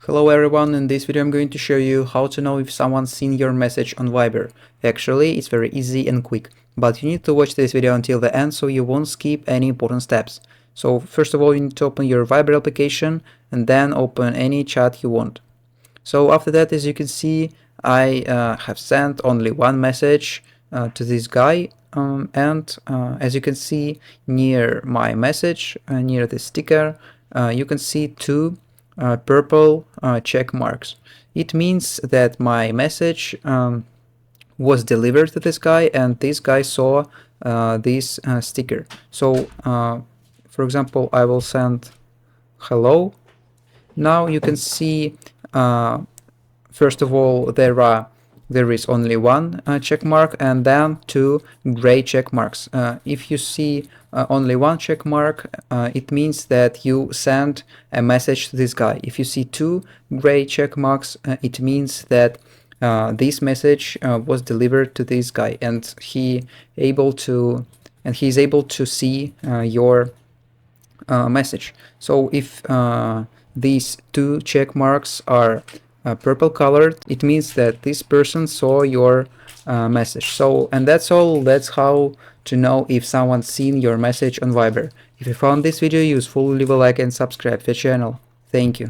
Hello everyone, in this video I'm going to show you how to know if someone's seen your message on Viber. Actually, it's very easy and quick, but you need to watch this video until the end so you won't skip any important steps. So first of all, you need to open your Viber application and then open any chat you want. So after that, as you can see, I have sent only one message to this guy, and as you can see near my message, near the sticker, you can see two purple check marks. It means that my message was delivered to this guy, and this guy saw this sticker. So for example, I will send hello. Now you can see first of all there is only one check mark and then two gray check marks. If you see only one check mark, it means that you send a message to this guy. If you see two gray check marks, it means that this message was delivered to this guy, and he's able to see your message. So if these two check marks are purple colored, it means that this person saw your message. So, and that's all. That's how to know if someone's seen your message on Viber. If you found this video useful, leave a like and subscribe to the channel. Thank you.